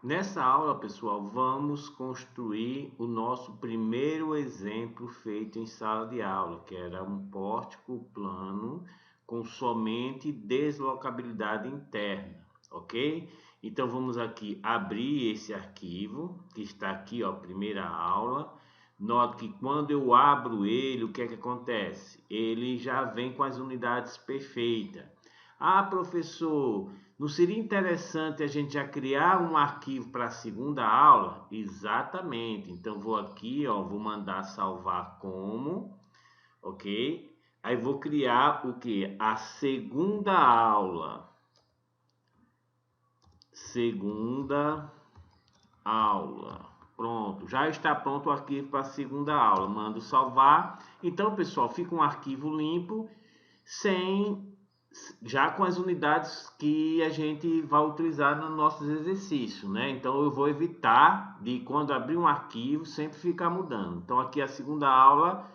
Nessa aula, pessoal, vamos construir o nosso primeiro exemplo feito em sala de aula, que era um pórtico plano com somente deslocabilidade interna, ok? Então vamos aqui abrir esse arquivo, que está aqui, ó, primeira aula. Note que quando eu abro ele, o que é que acontece? Ele já vem com as unidades perfeitas. Ah, professor, não seria interessante a gente já criar um arquivo para a segunda aula? Exatamente. Então vou aqui, ó, vou mandar salvar como, ok? Aí vou criar o que? A segunda aula. Segunda aula. Pronto, já está pronto o arquivo para a segunda aula. Mando salvar. Então, pessoal, fica um arquivo limpo, sem já com as unidades que a gente vai utilizar nos nossos exercícios, né? Então eu vou evitar de quando abrir um arquivo sempre ficar mudando. Então aqui a segunda aula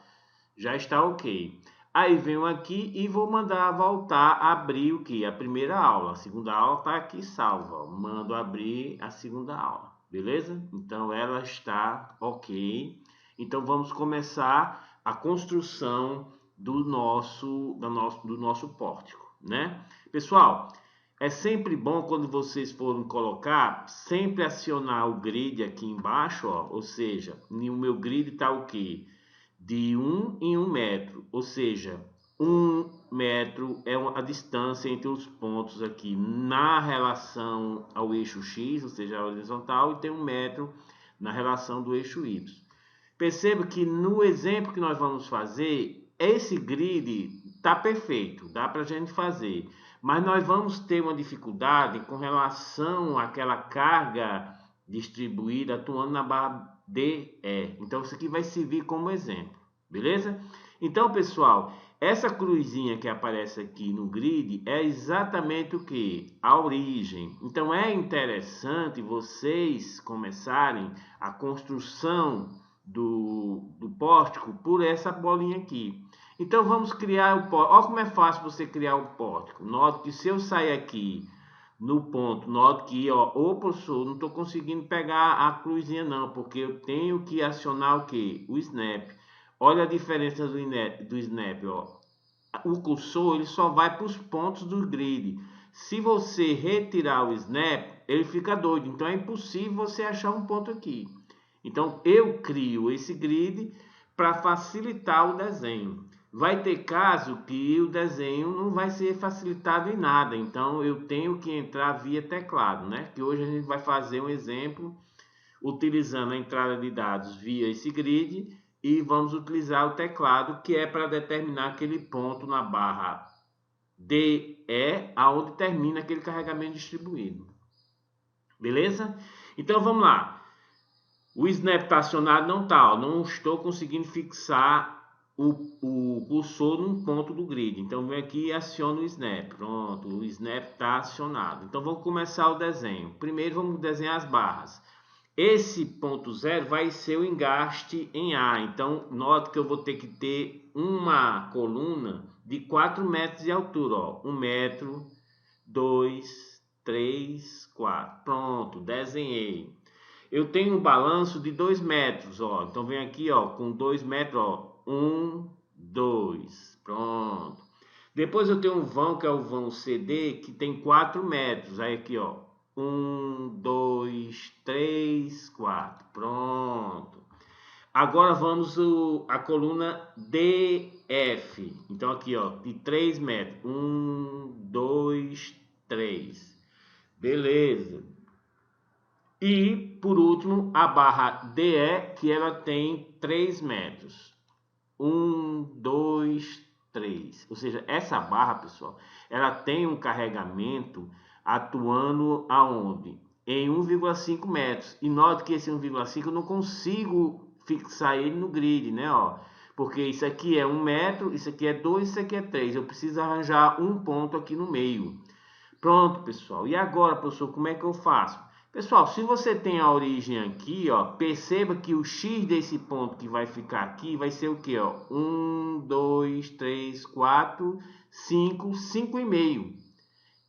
já está ok. Aí venho aqui e vou mandar voltar a abrir o que? A primeira aula. A segunda aula está aqui salva. Mando abrir a segunda aula, beleza? Então ela está ok. Então vamos começar a construção do nosso pórtico, né? Pessoal, é sempre bom quando vocês forem colocar, sempre acionar o grid aqui embaixo, ó, ou seja, no meu grid está o quê? De 1 em 1 metro, ou seja, 1 metro é a distância entre os pontos aqui na relação ao eixo X, ou seja, a horizontal, e tem 1 metro na relação do eixo Y. Perceba que no exemplo que nós vamos fazer, esse grid está perfeito, dá para a gente fazer. Mas nós vamos ter uma dificuldade com relação àquela carga distribuída atuando na barra DE. Então, isso aqui vai servir como exemplo, beleza? Então, pessoal, essa cruzinha que aparece aqui no grid é exatamente o que? A origem. Então, é interessante vocês começarem a construção do pórtico por essa bolinha aqui. Então vamos criar o pórtico. Olha como é fácil você criar o pórtico. Note que se eu sair aqui no ponto, note que, ó, professor, não estou conseguindo pegar a cruzinha não, porque eu tenho que acionar o que? O snap. Olha a diferença do snap, ó. O cursor ele só vai para os pontos do grid. Se você retirar o snap, ele fica doido. Então é impossível você achar um ponto aqui. Então eu crio esse grid para facilitar o desenho. Vai ter caso que o desenho não vai ser facilitado em nada, então eu tenho que entrar via teclado, né? Que hoje a gente vai fazer um exemplo utilizando a entrada de dados via esse grid e vamos utilizar o teclado que é para determinar aquele ponto na barra DE, aonde termina aquele carregamento distribuído. Beleza? Então vamos lá. O snap está acionado? Não está. Não estou conseguindo fixar o cursor num ponto do grid. Então, vem aqui e aciono o snap. Pronto, o snap está acionado. Então, vamos começar o desenho. Primeiro, vamos desenhar as barras. Esse ponto zero vai ser o engaste em A. Então, note que eu vou ter que ter uma coluna de 4 metros de altura. Ó. 1 metro, 2, 3, 4. Pronto, desenhei. Eu tenho um balanço de 2 metros, ó. Então vem aqui, ó, com 2 metros, ó. 1, 2. Pronto. Depois eu tenho um vão, que é o vão CD, que tem 4 metros. Aí aqui, ó. 1, 2, 3, 4. Pronto. Agora vamos a coluna DF. Então aqui, ó, de 3 metros. 1, 2, 3. Beleza. E, por último, a barra DE, que ela tem 3 metros. 1, 2, 3. Ou seja, essa barra, pessoal, ela tem um carregamento atuando aonde? Em 1,5 metros. E note que esse 1,5 eu não consigo fixar ele no grid, né? Ó, porque isso aqui é 1 metro, isso aqui é 2, isso aqui é 3. Eu preciso arranjar um ponto aqui no meio. Pronto, pessoal. E agora, professor, como é que eu faço? Pessoal, se você tem a origem aqui, ó, perceba que o x desse ponto que vai ficar aqui vai ser o quê? Ó? 1, 2, 3, 4, 5, 5,5.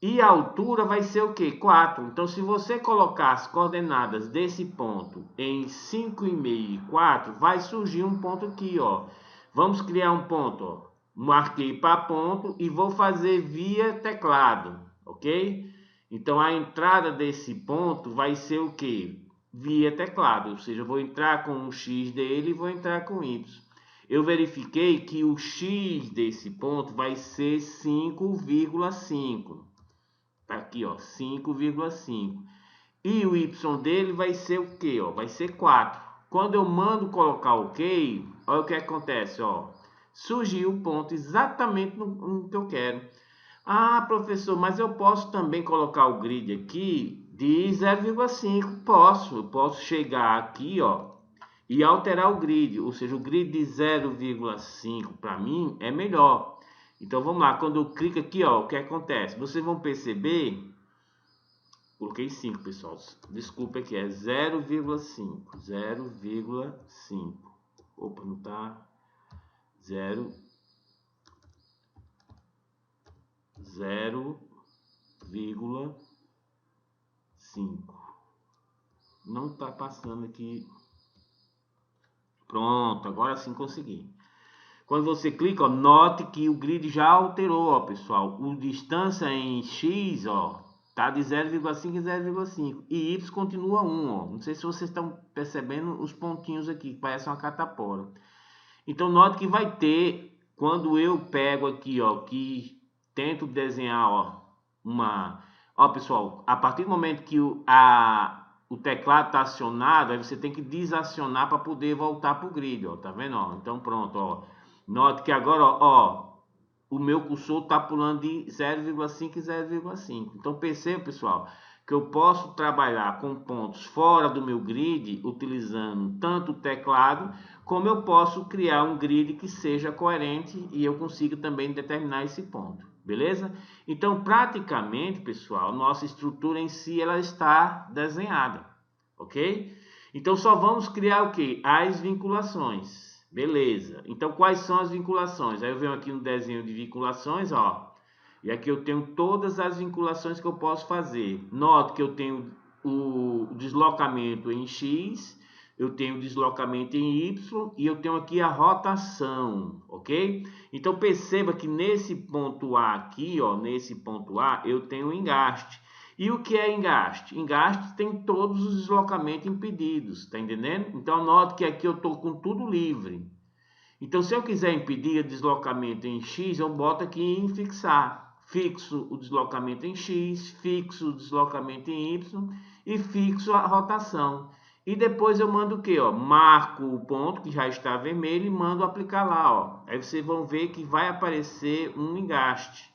E a altura vai ser o quê? 4. Então, se você colocar as coordenadas desse ponto em 5,5 e 4, vai surgir um ponto aqui, ó. Vamos criar um ponto, ó. Marquei para ponto e vou fazer via teclado, ok? Então, a entrada desse ponto vai ser o quê? Via teclado, ou seja, eu vou entrar com o X dele e vou entrar com o Y. Eu verifiquei que o X desse ponto vai ser 5,5. Tá aqui, ó, 5,5. E o Y dele vai ser o quê, ó? Vai ser 4. Quando eu mando colocar OK, olha o que acontece, ó. Surgiu o ponto exatamente no que eu quero. Ah, professor, mas eu posso também colocar o grid aqui de 0,5. Eu posso chegar aqui, ó, e alterar o grid, ou seja, o grid de 0,5 para mim é melhor. Então vamos lá, quando eu clico aqui, ó, o que acontece? Vocês vão perceber, coloquei 5, pessoal, desculpa aqui, é 0,5, 0,5, opa, não tá, 0,5, não tá passando aqui, pronto, agora sim consegui. Quando você clica, ó, note que o grid já alterou, ó, pessoal. O distância em X, ó, tá de 0,5 e 0,5. E Y continua 1, ó. Não sei se vocês estão percebendo os pontinhos aqui, que parece uma catapora. Então, note que vai ter, quando eu pego aqui, ó, que tento desenhar, ó, uma... Ó, pessoal, a partir do momento que o teclado está acionado, aí você tem que desacionar para poder voltar para o grid, ó, tá vendo, ó? Então, pronto, ó. Note que agora, ó, o meu cursor está pulando de 0,5 e 0,5. Então, perceba, pessoal, que eu posso trabalhar com pontos fora do meu grid, utilizando tanto o teclado, como eu posso criar um grid que seja coerente e eu consiga também determinar esse ponto, beleza? Então, praticamente, pessoal, nossa estrutura em si, ela está desenhada, ok? Então, só vamos criar o quê? As vinculações. Beleza. Então, quais são as vinculações? Aí eu venho aqui no desenho de vinculações, ó. E aqui eu tenho todas as vinculações que eu posso fazer. Note que eu tenho o deslocamento em X, eu tenho o deslocamento em Y e eu tenho aqui a rotação, ok? Então, perceba que nesse ponto A aqui, ó, nesse ponto A, eu tenho o engaste. E o que é engaste? Engaste tem todos os deslocamentos impedidos, tá entendendo? Então, note que aqui eu estou com tudo livre. Então, se eu quiser impedir o deslocamento em X, eu boto aqui em fixar. Fixo o deslocamento em X, fixo o deslocamento em Y e fixo a rotação. E depois eu mando o quê? Ó? Marco o ponto que já está vermelho e mando aplicar lá. Ó. Aí vocês vão ver que vai aparecer um engaste.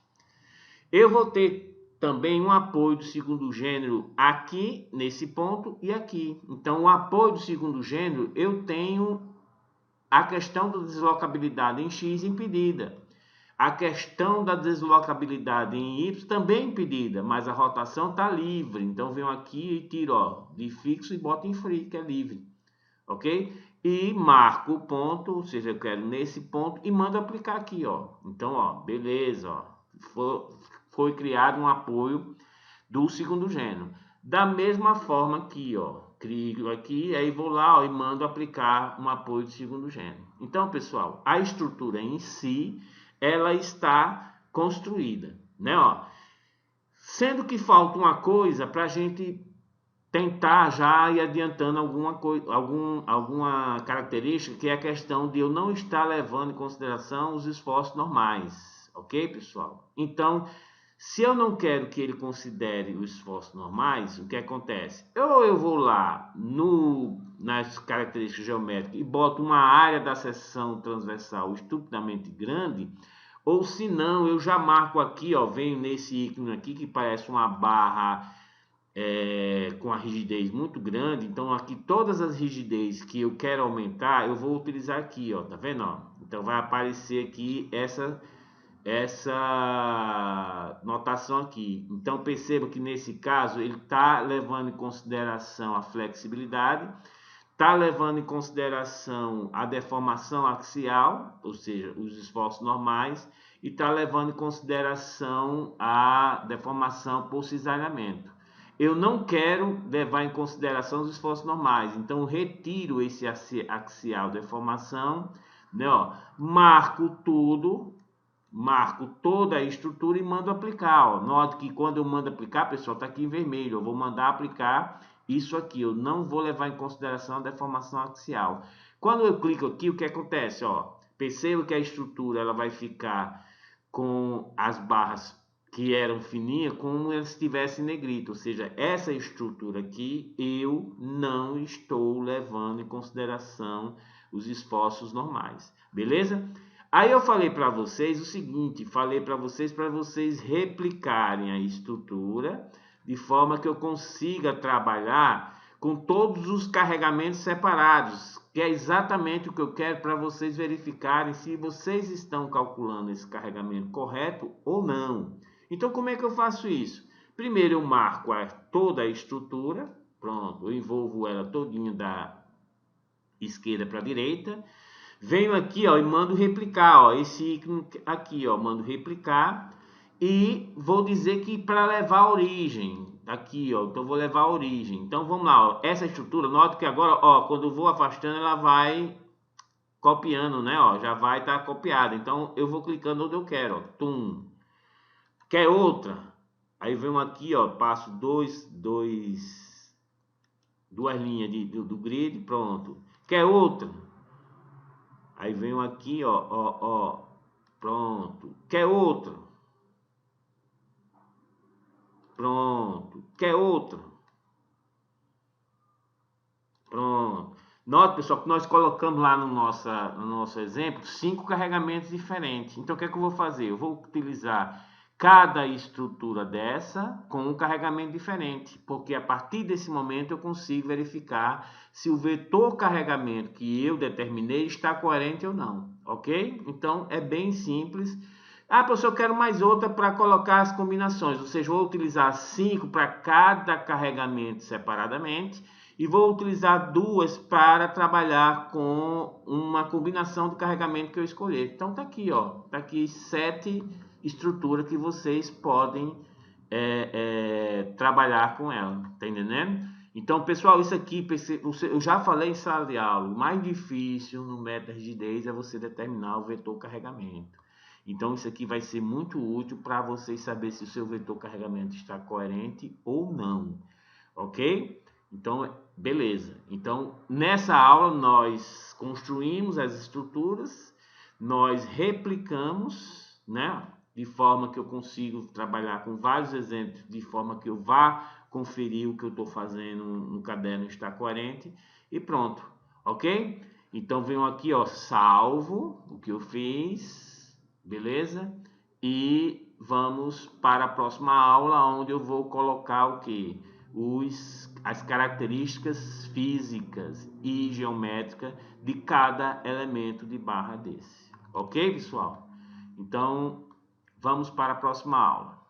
Eu vou ter também um apoio do segundo gênero aqui, nesse ponto, e aqui. Então, o apoio do segundo gênero, eu tenho a questão da deslocabilidade em X impedida. A questão da deslocabilidade em Y também impedida, mas a rotação está livre. Então, venho aqui e tiro, ó, de fixo e boto em free, que é livre. Ok? E marco o ponto, ou seja, eu quero nesse ponto e mando aplicar aqui, ó. Então, ó, beleza, ó. Foi criado um apoio do segundo gênero. Da mesma forma aqui, ó, clico aqui, aí vou lá, ó, e mando aplicar um apoio de segundo gênero. Então, pessoal, a estrutura em si, ela está construída, né, ó. Sendo que falta uma coisa para a gente tentar já ir adiantando alguma característica, que é a questão de eu não estar levando em consideração os esforços normais, ok, pessoal? Então, se eu não quero que ele considere os esforços normais, o que acontece? Ou eu vou lá nas características geométricas e boto uma área da seção transversal estupidamente grande, ou se não, eu já marco aqui, ó, venho nesse ícone aqui que parece uma barra com a rigidez muito grande. Então, aqui todas as rigidez que eu quero aumentar, eu vou utilizar aqui, ó, tá vendo? Ó? Então, vai aparecer aqui essa notação aqui. Então, perceba que nesse caso ele está levando em consideração a flexibilidade, está levando em consideração a deformação axial, ou seja, os esforços normais, e está levando em consideração a deformação por cisalhamento. Eu não quero levar em consideração os esforços normais, então eu retiro esse axial deformação, né, ó, marco toda a estrutura e mando aplicar. Ó. Note que quando eu mando aplicar, pessoal, está aqui em vermelho, eu vou mandar aplicar isso aqui, eu não vou levar em consideração a deformação axial. Quando eu clico aqui, o que acontece? Ó, perceba que a estrutura ela vai ficar com as barras que eram fininhas, como se estivesse em negrito, ou seja, essa estrutura aqui eu não estou levando em consideração os esforços normais, beleza? Aí eu falei para vocês o seguinte, falei para vocês replicarem a estrutura de forma que eu consiga trabalhar com todos os carregamentos separados, que é exatamente o que eu quero para vocês verificarem se vocês estão calculando esse carregamento correto ou não. Então, como é que eu faço isso? Primeiro eu marco toda a estrutura, pronto, eu envolvo ela todinha da esquerda para a direita, venho aqui, ó, e mando replicar, ó, esse ícone aqui, ó, mando replicar e vou dizer que para levar a origem, aqui, ó, então vou levar a origem. Então vamos lá, ó, essa estrutura, nota que agora, ó, quando eu vou afastando, ela vai copiando, né, ó, já vai estar copiada. Então eu vou clicando onde eu quero, ó, tum. Quer outra? Aí venho aqui, ó, passo duas linhas do grid, pronto. Quer outra? Aí venho aqui, ó, pronto. Quer outra? Pronto. Quer outra? Pronto. Note, pessoal, que nós colocamos lá no nosso exemplo 5 carregamentos diferentes. Então, o que é que eu vou fazer? Eu vou utilizar cada estrutura dessa com um carregamento diferente, porque a partir desse momento eu consigo verificar se o vetor carregamento que eu determinei está coerente ou não, ok? Então, é bem simples. Ah, professor, eu quero mais outra para colocar as combinações, ou seja, vou utilizar 5 para cada carregamento separadamente, e vou utilizar 2 para trabalhar com uma combinação de carregamento que eu escolher. Então tá aqui, ó, tá aqui 7 estruturas que vocês podem trabalhar com ela, tá entendendo? Então, pessoal, isso aqui, eu já falei em sala de aula, o mais difícil no método de rigidez é você determinar o vetor carregamento. Então, isso aqui vai ser muito útil para vocês saber se o seu vetor carregamento está coerente ou não, ok? Então, beleza. Então, nessa aula, nós construímos as estruturas, nós replicamos, né? De forma que eu consigo trabalhar com vários exemplos, de forma que eu vá conferir o que eu estou fazendo no caderno está coerente, e pronto, ok? Então, venho aqui, ó, salvo o que eu fiz, beleza? E vamos para a próxima aula, onde eu vou colocar o que? As características físicas e geométricas de cada elemento de barra desse. Ok, pessoal? Então, vamos para a próxima aula.